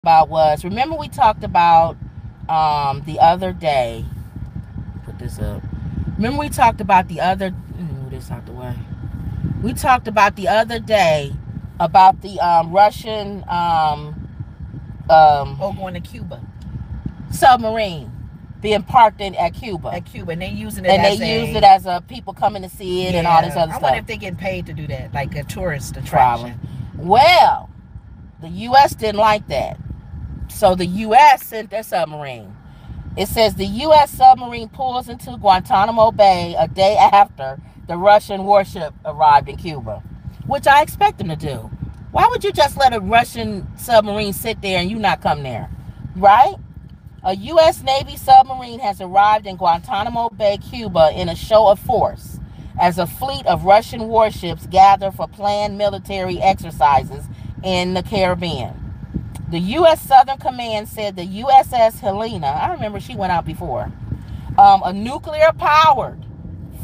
about was, remember we talked about the other day. Put this up. Remember we talked about the other. Move this out the way. We talked about the other day about the Russian going to Cuba. Submarine being parked in at Cuba. At Cuba, and they using it and as they used it as a people coming to see it and all this other I stuff. wonder if they getting paid to do that, like a tourist attraction. Probably. Well, the U.S. didn't like that, so the U.S. sent their submarine. It says the U.S. submarine pulls into Guantanamo Bay a day after the Russian warship arrived in Cuba, which I expect them to do. Why would you just let a Russian submarine sit there and you not come there, right? A U.S. Navy submarine has arrived in Guantanamo Bay, Cuba, in a show of force as a fleet of Russian warships gather for planned military exercises in the Caribbean. The U.S. Southern Command said the USS Helena, I remember she went out before, a nuclear-powered,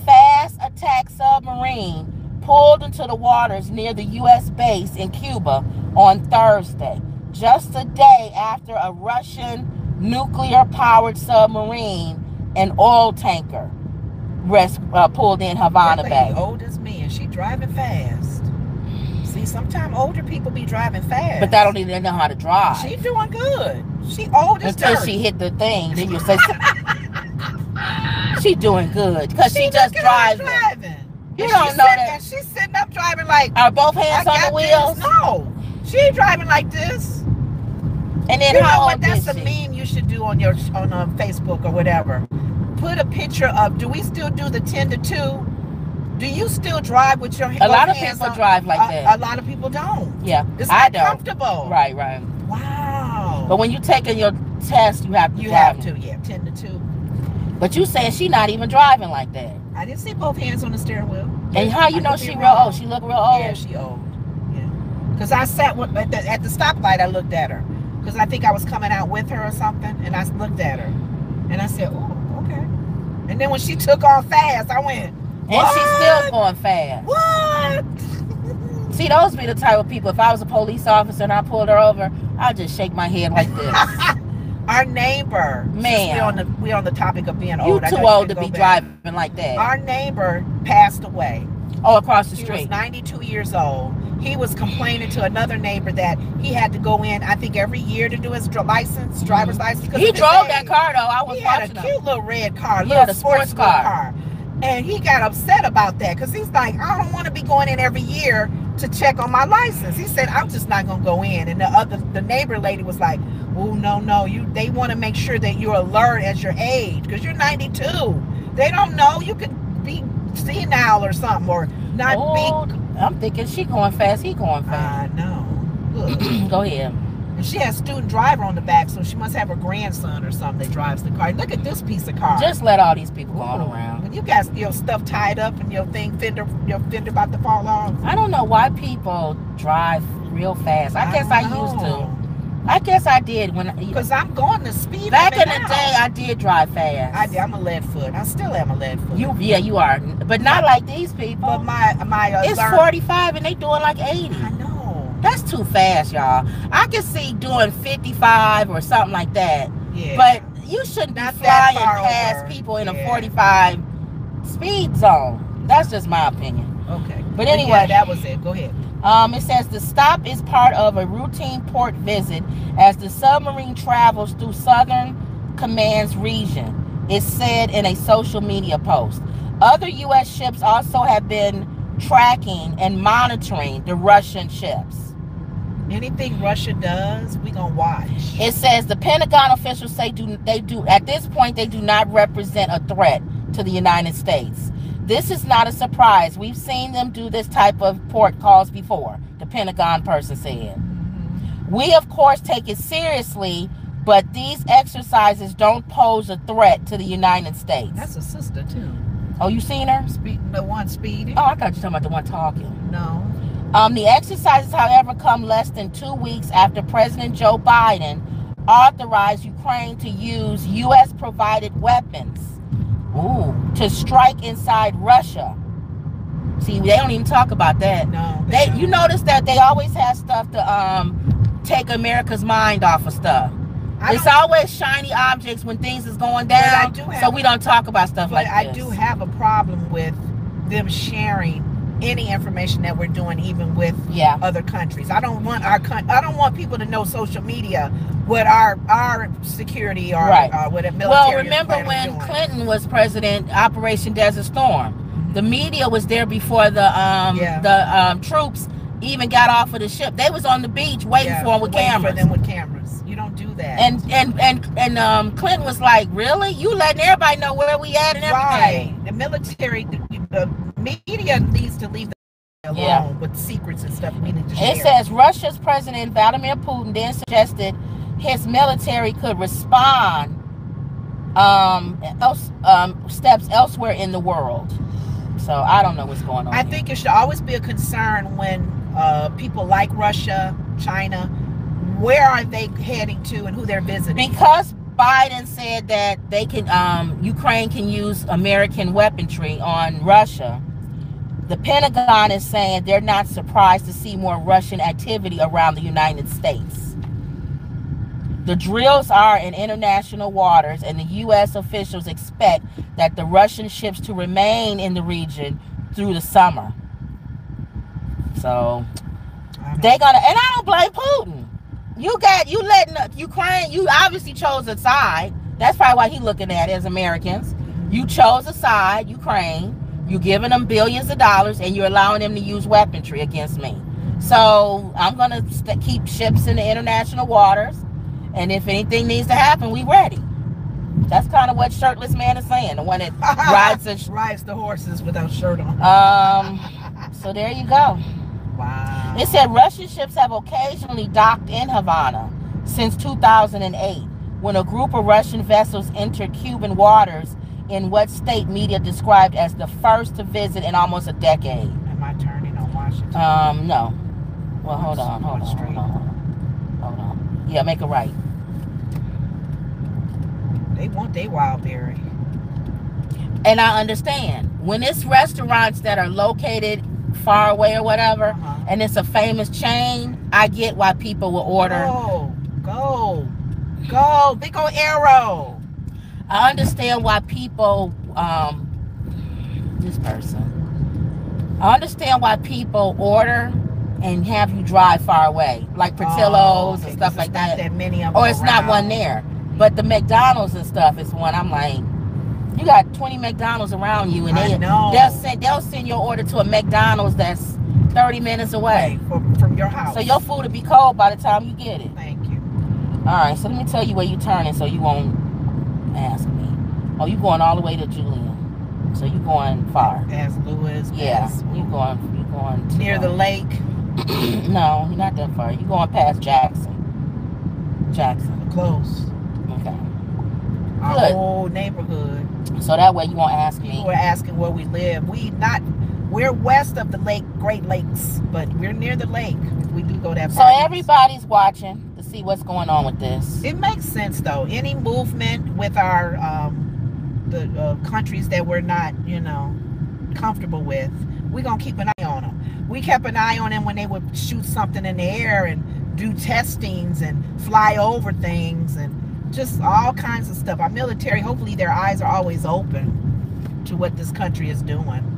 fast attack submarine pulled into the waters near the U.S. base in Cuba on Thursday, just a day after a Russian nuclear-powered submarine and oil tanker pulled in Havana Bay. Old as me, and she driving fast. See, sometimes older people be driving fast. But they don't even know how to drive. She doing good. She old as Until dirt. she hit the thing, then you say she doing good because she just driving. You don't know that. She's sitting up driving like. Are both hands on the wheels? No, she ain't driving like this. And then how old is she? That's a meme you should do on Facebook or whatever. Put a picture of. Do we still do the 10 to 2? Do you still drive with your hands? A lot of people drive like that. A lot of people don't. Yeah, it's not comfortable. Right. Wow. But when you taking your test, you have to. You have to, yeah, 10 to 2. But you saying she not even driving like that? I didn't see both hands on the steering wheel. And how you know she real old? She look real old. Yeah, she old. Yeah. Because I sat at the stoplight. I looked at her because I think I was coming out with her or something, and I looked at her, and I said, "Oh, okay." And then when she took off fast, I went. What? And she's still going fast. What? See, those be the type of people. If I was a police officer and I pulled her over, I'd just shake my head like this. Our neighbor, man, we on the topic of being old. You too old to be driving like that. Our neighbor passed away. Oh, across the street. He was 92 years old. He was complaining to another neighbor that he had to go in, I think, every year to do his driver's license. He drove that car though. I was watching him. He had a cute little red car, little sports car. And he got upset about that because he's like, I don't want to be going in every year to check on my license. He said, I'm just not gonna go in. And the neighbor lady was like, oh no, they want to make sure that you're alert as your age because you're 92. They don't know, you could be senile or something or not be. I'm thinking she going fast, he going fast. I know. Go ahead. And she has student driver on the back, so she must have her grandson or something that drives the car. Look at this piece of car. Just let all these people go on around. When you got your stuff tied up and your fender about to fall off. I don't know why people drive real fast. I guess I used to. I guess I did because I'm going to speed. Back in the day, I did drive fast. I'm a lead foot. I still am a lead foot. You are, but not like these people. But my it's 45 and they doing like 80. I know. That's too fast, y'all. I can see doing 55 or something like that. Yeah. But you shouldn't be flying past people in a 45 speed zone. That's just my opinion. Okay. But anyway, that was it. Go ahead. It says the stop is part of a routine port visit as the submarine travels through Southern Command's region. It said in a social media post. Other U.S. ships also have been tracking and monitoring the Russian ships. Anything Russia does, we gonna watch. It says the Pentagon officials say at this point they do not represent a threat to the United States. This is not a surprise. We've seen them do this type of port calls before, the Pentagon person said. Mm-hmm. We of course take it seriously, but these exercises don't pose a threat to the United States. That's a sister too. Oh, you seen her? The one speeding? Oh, I thought you were talking about the one talking. No. The exercises, however, come less than 2 weeks after President Joe Biden authorized Ukraine to use U.S.-provided weapons to strike inside Russia. See, they don't even talk about that. No. You notice that they always have stuff to take America's mind off of stuff. It's always shiny objects when things is going down, so we don't talk about stuff like this. I do have a problem with them sharing any information that we're doing, even with other countries. I don't want people to know social media what our security or what a military. Well, remember when Clinton was president, Operation Desert Storm, the media was there before the troops even got off of the ship. They was on the beach waiting for them with cameras. You don't do that. And Clinton was like, really? You letting everybody know where we at and everything? Right. The military, the media needs to leave alone with secrets and stuff we need to share. It says Russia's President Vladimir Putin then suggested his military could respond steps elsewhere in the world. So I don't know what's going on. I think it should always be a concern when people like Russia, China, where are they heading to and who they're visiting? Because Biden said that they can, Ukraine can use American weaponry on Russia. The Pentagon is saying they're not surprised to see more Russian activity around the United States. The drills are in international waters, and the U.S. officials expect that the Russian ships to remain in the region through the summer. So they're gonna, and I don't blame Putin. You letting Ukraine, you obviously chose a side. That's probably why he's looking at it as Americans. You chose a side, Ukraine. You're giving them billions of dollars, and you're allowing them to use weaponry against me. So I'm going to keep ships in the international waters, and if anything needs to happen, we ready. That's kind of what Shirtless Man is saying, the one that rides the horses without shirt on. So there you go. Wow. It said Russian ships have occasionally docked in Havana since 2008, when a group of Russian vessels entered Cuban waters in what state media described as the first to visit in almost a decade. Am I turning on Washington? No. Well, hold on. Yeah, make a right. They want their wild berry. And I understand. When it's restaurants that are located far away or whatever, and it's a famous chain, I get why people will order. Go. Big old arrow. I understand why people, I understand why people order and have you drive far away, like Portillo's and stuff like that. That many of them or it's not one there. But the McDonald's and stuff is one. I'm like, you got 20 McDonald's around you, and they'll send your order to a McDonald's that's 30 minutes away from your house. So your food will be cold by the time you get it. Thank you. All right, so let me tell you where you're turning, so you won't ask me. Oh, you going all the way to Julian, so you going far. Past Lewis. Yeah, you going to near the lake. No, you're not that far. You going past Jackson. Close. Okay. Our whole neighborhood. So that way you won't ask me. People were asking where we live. We're west of the lake, Great Lakes, but we're near the lake. We do go that far. So everybody's watching to see what's going on with this. It makes sense though. Any movement with our the countries that we're not, comfortable with, we're gonna keep an eye on them. We kept an eye on them when they would shoot something in the air and do testings and fly over things and just all kinds of stuff. Our military, hopefully their eyes are always open to what this country is doing.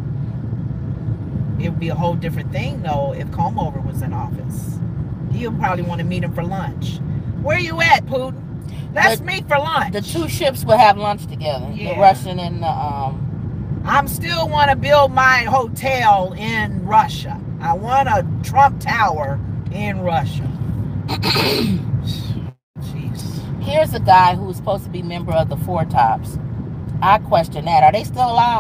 It would be a whole different thing though if Comover was in office. He'll probably want to meet him for lunch. Where you at, Putin? Let's meet for lunch. The two ships will have lunch together. Yeah. The Russian and the I'm still want to build my hotel in Russia. I want a Trump Tower in Russia. Here's a guy who's supposed to be a member of the Four Tops. I question that. Are they still alive?